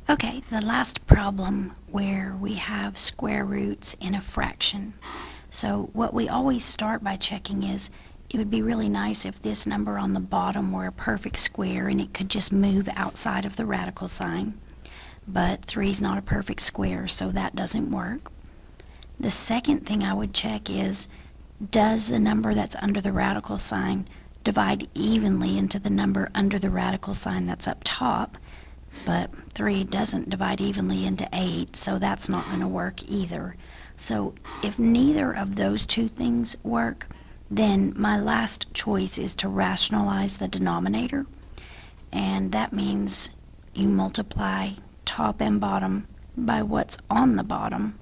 Okay, the last problem where we have square roots in a fraction. So what we always start by checking is, it would be really nice if this number on the bottom were a perfect square and it could just move outside of the radical sign. But 3 is not a perfect square, so that doesn't work. The second thing I would check is, does the number that's under the radical sign divide evenly into the number under the radical sign that's up top? But 3 doesn't divide evenly into 8, so that's not going to work either. So if neither of those two things work, then my last choice is to rationalize the denominator, and that means you multiply top and bottom by what's on the bottom,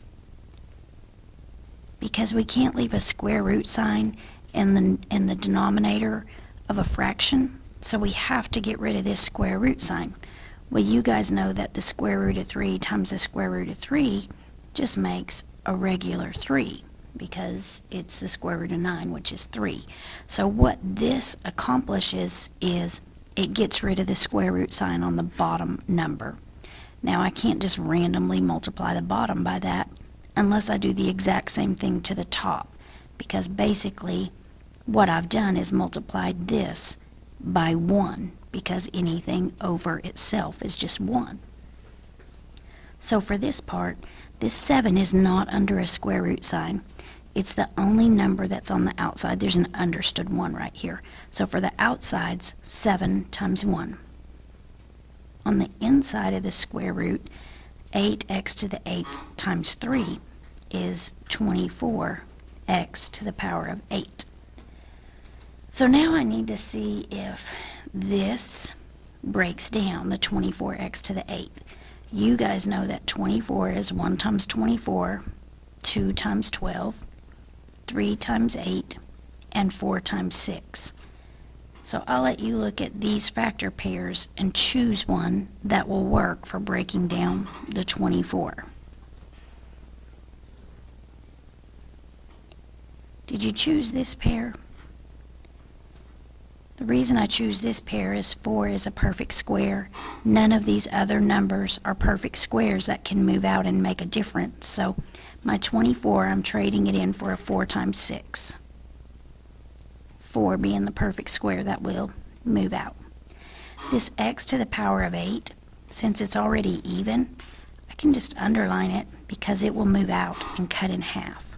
because we can't leave a square root sign in the denominator of a fraction, so we have to get rid of this square root sign. Well, you guys know that the square root of 3 times the square root of 3 just makes a regular 3, because it's the square root of 9, which is 3. So what this accomplishes is it gets rid of the square root sign on the bottom number. Now I can't just randomly multiply the bottom by that unless I do the exact same thing to the top, because basically what I've done is multiplied this by 1, because anything over itself is just 1. So for this part, this 7 is not under a square root sign. It's the only number that's on the outside. There's an understood 1 right here. So for the outsides, 7 times 1. On the inside of the square root, 8x to the 8th times 3 is 24x to the power of 8. So now I need to see if this breaks down, the 24x to the 8th. You guys know that 24 is 1 times 24, 2 times 12, 3 times 8, and 4 times 6. So I'll let you look at these factor pairs and choose one that will work for breaking down the 24. Did you choose this pair? The reason I choose this pair is 4 is a perfect square. None of these other numbers are perfect squares that can move out and make a difference. So my 24, I'm trading it in for a 4 times 6. 4 being the perfect square that will move out. This x to the power of 8, since it's already even, I can just underline it because it will move out and cut in half.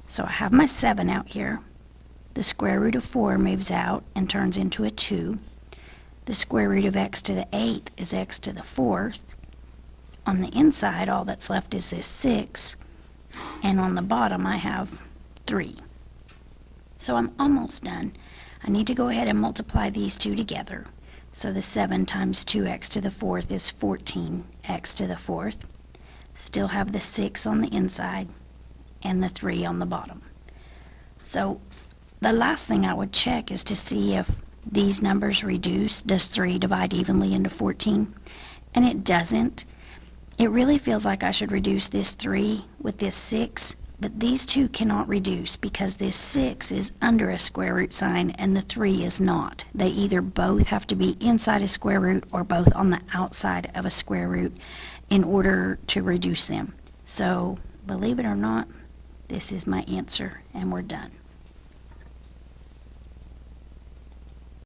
So I have my 7 out here. The square root of 4 moves out and turns into a 2. The square root of x to the 8th is x to the 4th. On the inside, all that's left is this 6, and on the bottom I have 3. So I'm almost done. I need to go ahead and multiply these two together. So the 7 times 2x to the 4th is 14x to the 4th. Still have the 6 on the inside and the 3 on the bottom. So the last thing I would check is to see if these numbers reduce. Does 3 divide evenly into 14? And it doesn't. It really feels like I should reduce this 3 with this 6, but these two cannot reduce because this 6 is under a square root sign and the 3 is not. They either both have to be inside a square root or both on the outside of a square root in order to reduce them. So, believe it or not, this is my answer, and we're done.